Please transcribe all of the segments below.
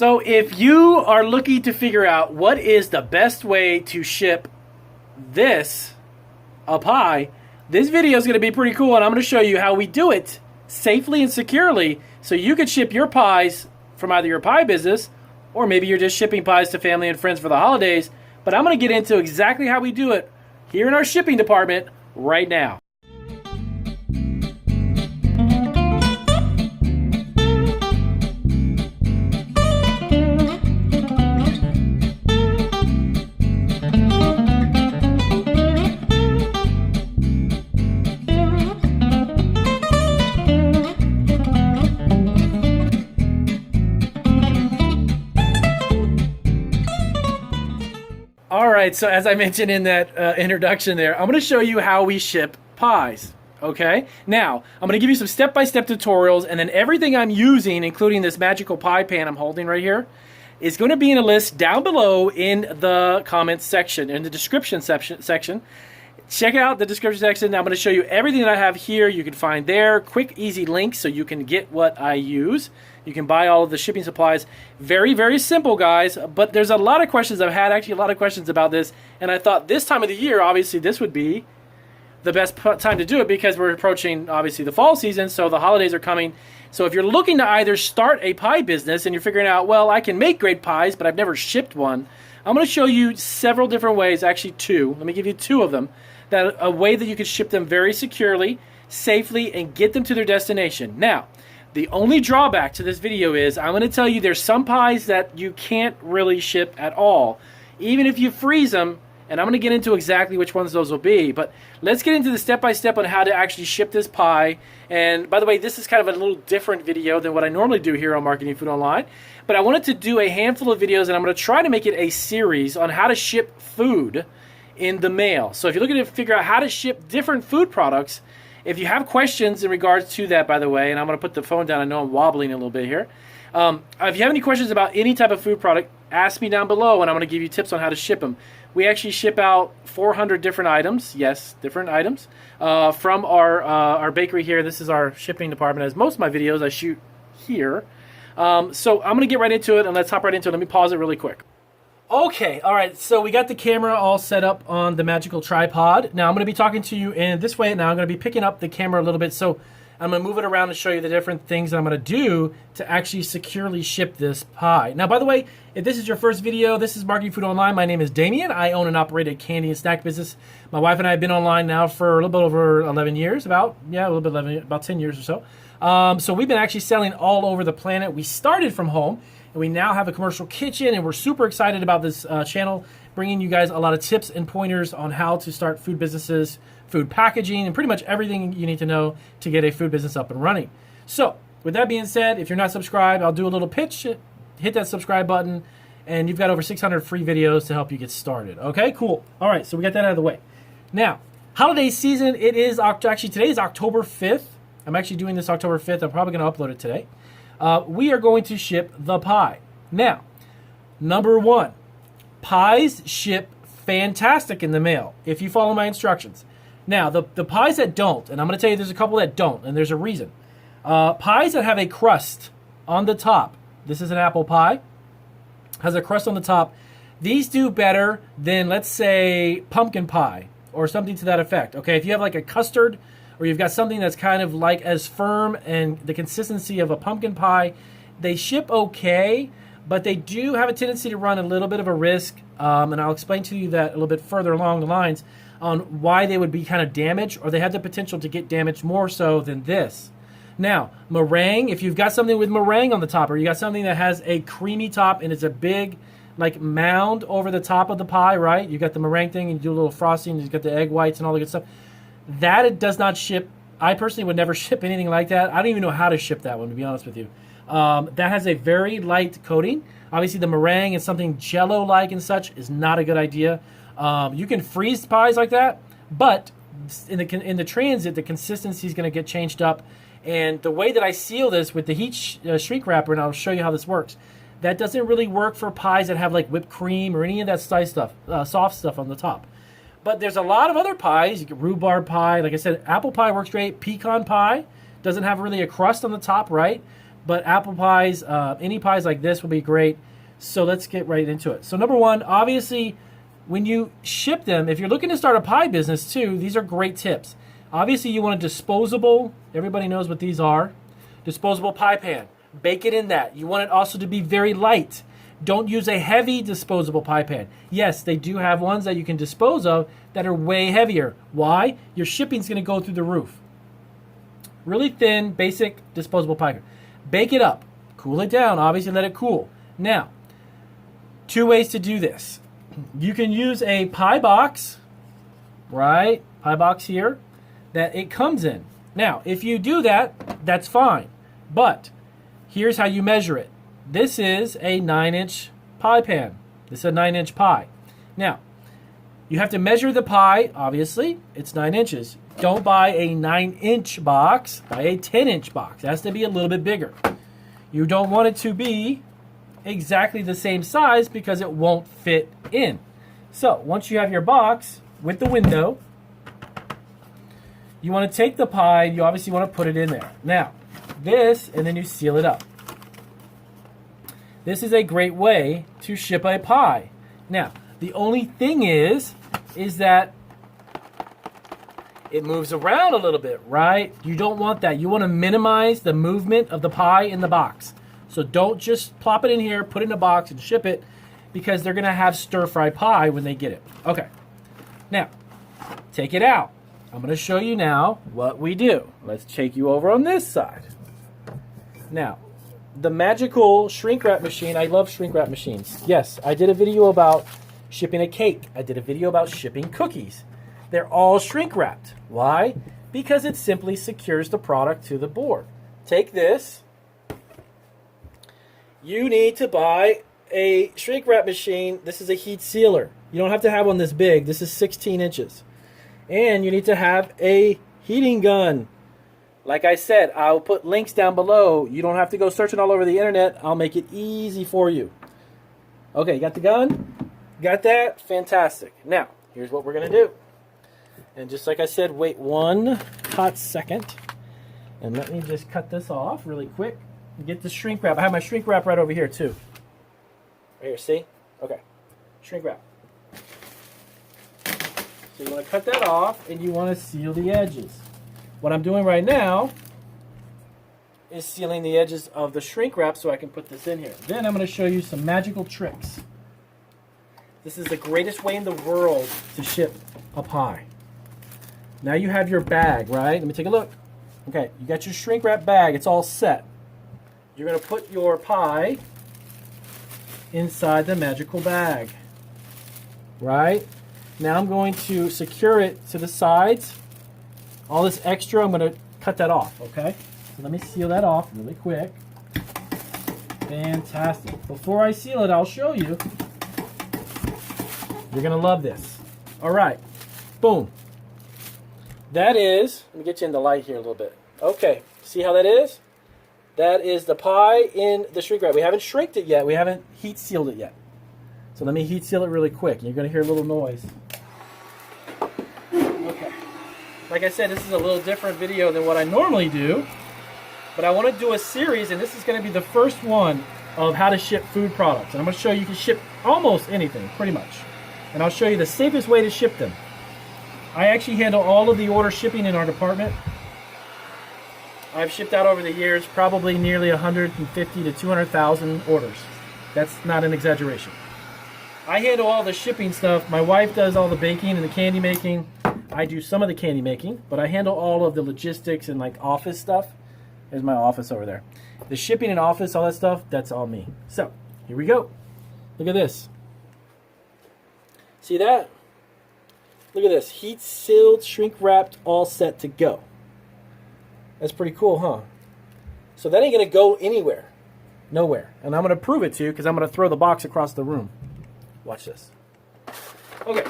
So if you are looking to figure out what is the best way to ship a pie, this video is going to be pretty cool, and I'm going to show you how we do it safely and securely so you can ship your pies from either your pie business or maybe you're just shipping pies to family and friends for the holidays. But I'm going to get into exactly how we do it here in our shipping department right now. Alright, so as I mentioned in that introduction there, I'm going to show you how we ship pies, okay? Now, I'm going to give you some step-by-step tutorials, and then everything I'm using, including this magical pie pan I'm holding right here, is going to be in a list down below in the comments section, in the description section. Check out the description section. I'm going to show you everything that I have here. You can find there, quick, easy links so you can get what I use. You can buy all of the shipping supplies. Very, very simple, guys. But there's a lot of questions I've had, actually a lot of questions about this. And I thought this time of the year, obviously, this would be the best time to do it because we're approaching, obviously, the fall season. So the holidays are coming. So if you're looking to either start a pie business and you're figuring out, well, I can make great pies, but I've never shipped one, I'm going to show you several different ways, actually two. Let me give you two of them. A way that you can ship them very securely, safely, and get them to their destination. Now, the only drawback to this video is I'm going to tell you there's some pies that you can't really ship at all, even if you freeze them, and I'm going to get into exactly which ones those will be. But let's get into the step-by-step on how to actually ship this pie. And by the way, this is kind of a little different video than what I normally do here on Marketing Food Online. But I wanted to do a handful of videos, and I'm going to try to make it a series on how to ship food in the mail. So if you're looking to figure out how to ship different food products, if you have questions in regards to that, by the way, and I'm going to put the phone down, I know I'm wobbling a little bit here. If you have any questions about any type of food product, ask me down below and I'm going to give you tips on how to ship them. We actually ship out 400 different items, yes, different items, from our bakery here. This is our shipping department. As most of my videos I shoot here. So I'm going to get right into it, and let's hop right into it. Let me pause it really quick. Okay, all right, so we got the camera all set up on the magical tripod. Now I'm going to be talking to you in this way. Now I'm going to be picking up the camera a little bit, so I'm going to move it around and show you the different things that I'm going to do to actually securely ship this pie. Now, by the way, if this is your first video, this is Marketing Food Online. My name is Damien. I own and operate a candy and snack business. My wife and I have been online now for a little bit over 11 years, about 10 years or so. So we've been actually selling all over the planet. We started from home, and we now have a commercial kitchen, and we're super excited about this channel, bringing you guys a lot of tips and pointers on how to start food businesses, food packaging, and pretty much everything you need to know to get a food business up and running. So, with that being said, if you're not subscribed, I'll do a little pitch. Hit that subscribe button, and you've got over 600 free videos to help you get started. Okay, cool. All right, so we got that out of the way. Now, holiday season, it is actually today is October 5th. I'm actually doing this October 5th. I'm probably going to upload it today. We are going to ship the pie. Now, number one, pies ship fantastic in the mail if you follow my instructions. Now, the pies that don't, and I'm going to tell you there's a couple that don't, and there's a reason. Pies that have a crust on the top. This is an apple pie. Has a crust on the top. These do better than, let's say, pumpkin pie or something to that effect. Okay, if you have like a custard, or you've got something that's kind of like as firm and the consistency of a pumpkin pie, they ship okay, but they do have a tendency to run a little bit of a risk, and I'll explain to you that a little bit further along the lines on why they would be kind of damaged, or they have the potential to get damaged more so than this. Now, meringue, if you've got something with meringue on the top, or you got something that has a creamy top and it's a big like mound over the top of the pie, right? You got the meringue thing and you do a little frosting, you got the egg whites and all the good stuff. That it does not ship. I personally would never ship anything like that. I don't even know how to ship that one, to be honest with you. That has a very light coating. Obviously, the meringue and something jello-like and such is not a good idea. You can freeze pies like that, but in the transit, the consistency is going to get changed up. And the way that I seal this with the heat shrink wrapper, and I'll show you how this works, that doesn't really work for pies that have like whipped cream or any of that soft stuff on the top. But there's a lot of other pies. You get rhubarb pie. Like I said, apple pie works great. Pecan pie doesn't have really a crust on the top, right? but apple pies, any pies like this will be great. So let's get right into it. So number one, obviously, when you ship them, if you're looking to start a pie business too, these are great tips. Obviously, you want a disposable, everybody knows what these are, disposable pie pan. Bake it in that. You want it also to be very light. Don't use a heavy disposable pie pan. Yes, they do have ones that you can dispose of that are way heavier. Why? Your shipping's going to go through the roof. Really thin, basic disposable pie pan. Bake it up. Cool it down. Obviously, let it cool. Now, two ways to do this. You can use a pie box, right? Pie box here that it comes in. Now, if you do that, that's fine. But here's how you measure it. This is a 9-inch pie pan. This is a 9-inch pie. Now, you have to measure the pie. Obviously, it's 9 inches. Don't buy a 9-inch box. Buy a 10-inch box. It has to be a little bit bigger. You don't want it to be exactly the same size because it won't fit in. So, once you have your box with the window, you want to take the pie. You obviously want to put it in there. Now, this, and then you seal it up. This is a great way to ship a pie. Now, the only thing is that it moves around a little bit, right? You don't want that. You want to minimize the movement of the pie in the box. So don't just plop it in here, put it in a box, and ship it, because they're going to have stir-fry pie when they get it. Okay. Now, take it out. I'm going to show you now what we do. Let's take you over on this side. Now, the magical shrink wrap machine. I love shrink wrap machines. Yes, I did a video about shipping a cake. I did a video about shipping cookies. They're all shrink wrapped. Why? Because it simply secures the product to the board. Take this. You need to buy a shrink wrap machine. This is a heat sealer. You don't have to have one this big. This is 16 inches. And you need to have a heating gun. Like I said, I'll put links down below. You don't have to go searching all over the internet. I'll make it easy for you. Okay, you got the gun? Got that? Fantastic. Now, here's what we're going to do. And just like I said, wait one hot second. And let me just cut this off really quick. Get the shrink wrap. I have my shrink wrap right over here too. Right here, see? Okay. Shrink wrap. So you want to cut that off and you want to seal the edges. What I'm doing right now is sealing the edges of the shrink wrap so I can put this in here. Then I'm going to show you some magical tricks. This is the greatest way in the world to ship a pie. Now you have your bag, right? Let me take a look. Okay, you got your shrink wrap bag. It's all set. You're going to put your pie inside the magical bag, right? Now I'm going to secure it to the sides. All this extra, I'm going to cut that off, okay? So let me seal that off really quick. Fantastic. Before I seal it, I'll show you. You're going to love this. All right. Boom. That is, let me get you in the light here a little bit. Okay. See how that is? That is the pie in the shrink wrap. We haven't shrinked it yet. We haven't heat sealed it yet. So let me heat seal it really quick. You're going to hear a little noise. Okay. Like I said, this is a little different video than what I normally do. But I want to do a series, and this is going to be the first one of how to ship food products. And I'm going to show you can ship almost anything, pretty much. And I'll show you the safest way to ship them. I actually handle all of the order shipping in our department. I've shipped out over the years probably nearly 150 to 200,000 orders. That's not an exaggeration. I handle all the shipping stuff. My wife does all the baking and the candy making. I do some of the candy making, but I handle all of the logistics and like office stuff. There's my office over there. The shipping and office, all that stuff, that's all me. So, here we go. Look at this. See that? Look at this. Heat sealed, shrink wrapped, all set to go. That's pretty cool, huh? So that ain't going to go anywhere. Nowhere. And I'm going to prove it to you because I'm going to throw the box across the room. Watch this. Okay.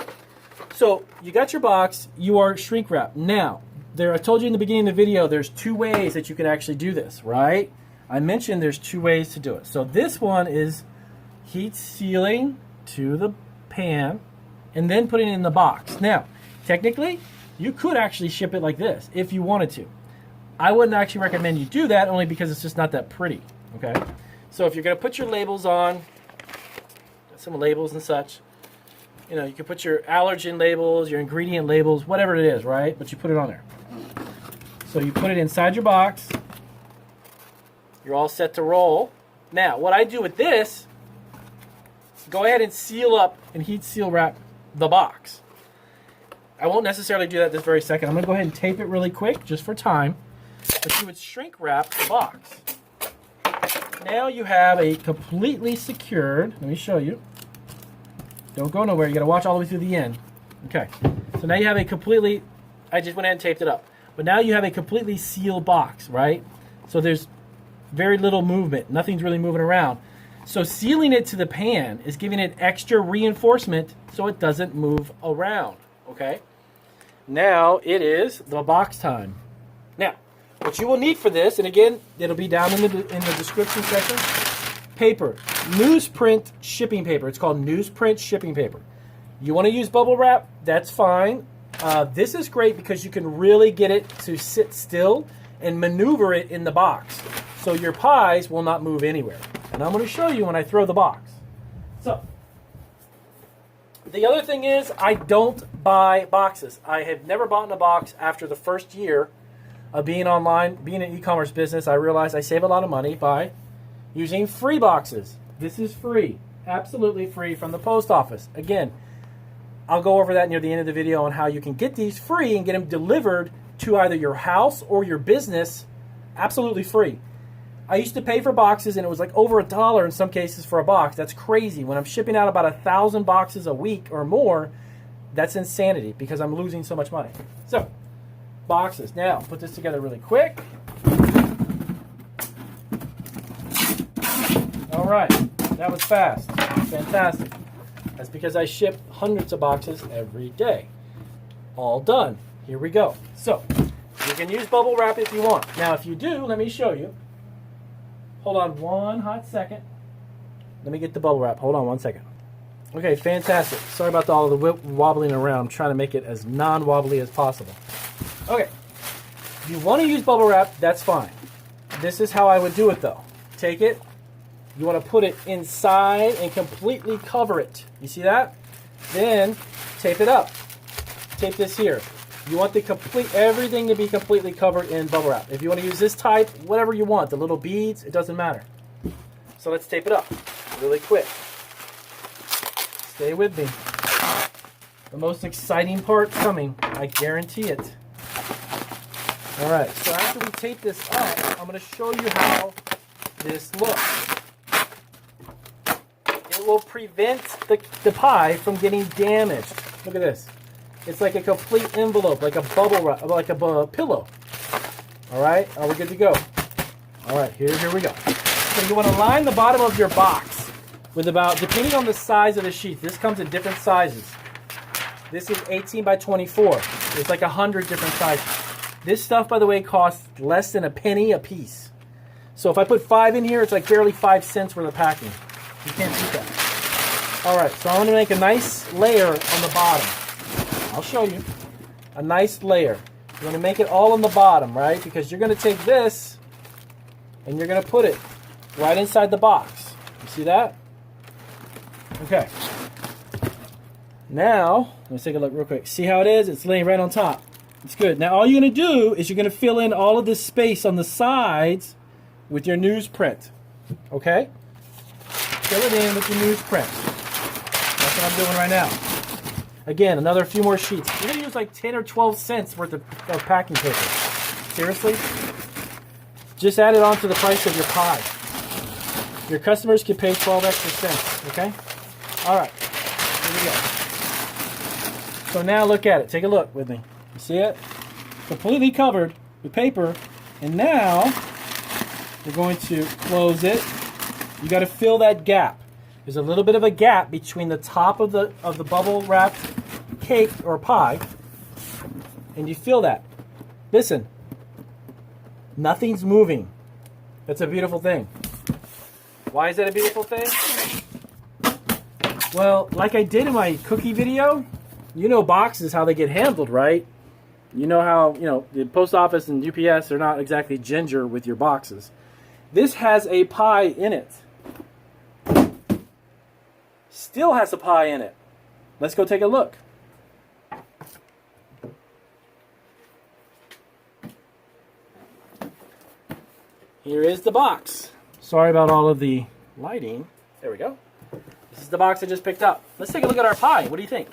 So you got your box. You are shrink wrapped. Now, I told you in the beginning of the video, there's two ways that you can actually do this, right? I mentioned there's two ways to do it. So this one is heat sealing to the pan and then putting it in the box. Now, technically, you could actually ship it like this if you wanted to. I wouldn't actually recommend you do that, only because it's just not that pretty, okay? So if you're going to put your labels on, some labels and such, you know, you can put your allergen labels, your ingredient labels, whatever it is, right? But you put it on there. So you put it inside your box. You're all set to roll. Now, what I do with this, go ahead and seal up and heat seal wrap the box. I won't necessarily do that this very second. I'm going to go ahead and tape it really quick, just for time. But you would shrink wrap the box. Now you have a completely secured, let me show you. Don't go nowhere, you got to watch all the way through the end. Okay, so now you have a completely, I just went ahead and taped it up. But now you have a completely sealed box, right? So there's very little movement. Nothing's really moving around. So sealing it to the pan is giving it extra reinforcement so it doesn't move around, okay? Now it is the box time. Now, what you will need for this, and again, it'll be down in the description section, paper, newsprint shipping paper. It's called newsprint shipping paper. You want to use bubble wrap, that's fine. This is great because you can really get it to sit still and maneuver it in the box. So your pies will not move anywhere. And I'm going to show you when I throw the box. So, the other thing is I don't buy boxes. I have never bought in a box after the first year of being online, being an e-commerce business. I realized I save a lot of money by using free boxes. This is free, absolutely free from the post office. Again, I'll go over that near the end of the video on how you can get these free and get them delivered to either your house or your business absolutely free. I used to pay for boxes, and it was like over $1 in some cases for a box. That's crazy. When I'm shipping out about 1,000 boxes a week or more, that's insanity because I'm losing so much money. So, boxes. Now, put this together really quick. All right, that was fast. Fantastic. That's because I ship hundreds of boxes every day. All done. Here we go. So, you can use bubble wrap if you want. Now, if you do, let me show you. Hold on one hot second. Let me get the bubble wrap. Hold on one second. Okay, fantastic. Sorry about all the wobbling around. I'm trying to make it as non-wobbly as possible. Okay. If you want to use bubble wrap, that's fine. This is how I would do it, though. Take it. You want to put it inside and completely cover it. You see that? Then tape it up. Tape this here. You want everything to be completely covered in bubble wrap. If you want to use this type, whatever you want, the little beads, it doesn't matter. So let's tape it up really quick. Stay with me. The most exciting part's coming. I guarantee it. All right, so after we tape this up, I'm going to show you how this looks. It will prevent the pie from getting damaged. Look at this. It's like a complete envelope, like a bubble wrap, like a pillow. All right, are we good to go? All right, here we go. So you want to line the bottom of your box with about, depending on the size of the sheet, this comes in different sizes. This is 18 by 24. There's like 100 different sizes. This stuff, by the way, costs less than a penny a piece. So if I put 5 in here, it's like barely 5 cents worth of packing. You can't beat that. All right, so I'm going to make a nice layer on the bottom. I'll show you. A nice layer. You're going to make it all on the bottom, right? Because you're going to take this and you're going to put it right inside the box. You see that? Okay. Now, let's take a look real quick. See how it is? It's laying right on top. It's good. Now, all you're going to do is you're going to fill in all of this space on the sides with your newsprint. Okay? Fill it in with your newsprint. That's what I'm doing right now. Again, another few more sheets. You're going to use like 10 or 12 cents worth of packing paper. Seriously? Just add it on to the price of your pie. Your customers can pay 12 extra cents, okay? All right, here we go. So now look at it. Take a look with me. You see it? Completely covered with paper. And now we're going to close it. You got to fill that gap. There's a little bit of a gap between the top of the bubble wrapped cake or pie, and you feel that. Listen, nothing's moving. That's a beautiful thing. Why is that a beautiful thing? Well, like I did in my cookie video, you know boxes, how they get handled, right? You know how, the post office and UPS are not exactly ginger with your boxes. This has a pie in it. Still has a pie in it. Let's go take a look. Here is the box. Sorry about all of the lighting. There we go. This is the box I just picked up. Let's take a look at our pie. What do you think?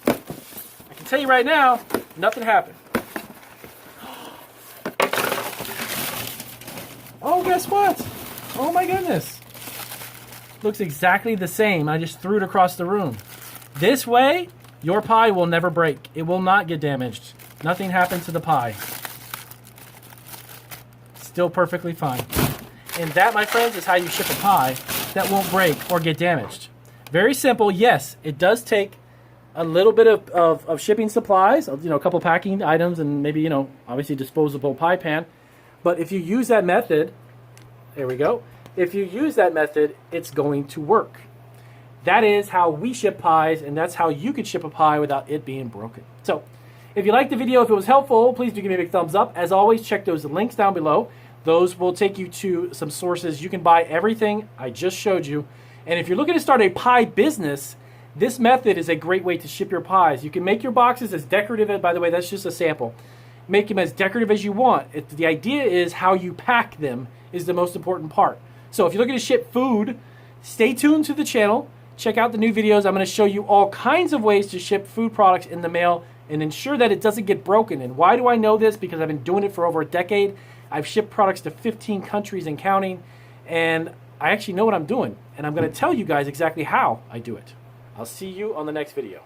I can tell you right now, nothing happened. Oh, guess what? Oh my goodness. Looks exactly the same. I just threw it across the room. This way, your pie will never break. It will not get damaged. Nothing happened to the pie. Still perfectly fine. And that, my friends, is how you ship a pie that won't break or get damaged. Very simple. Yes, it does take a little bit of shipping supplies, a couple packing items, and maybe, obviously disposable pie pan. But if you use that method, there we go. If you use that method, it's going to work. That is how we ship pies, and that's how you could ship a pie without it being broken. So, if you liked the video, if it was helpful, please do give me a big thumbs up. As always, check those links down below. Those will take you to some sources. You can buy everything I just showed you. And if you're looking to start a pie business, this method is a great way to ship your pies. You can make your boxes as decorative, by the way, that's just a sample. Make them as decorative as you want. The idea is how you pack them is the most important part. So if you're looking to ship food, stay tuned to the channel. Check out the new videos. I'm going to show you all kinds of ways to ship food products in the mail and ensure that it doesn't get broken. And why do I know this? Because I've been doing it for over a decade. I've shipped products to 15 countries and counting, and I actually know what I'm doing. And I'm going to tell you guys exactly how I do it. I'll see you on the next video.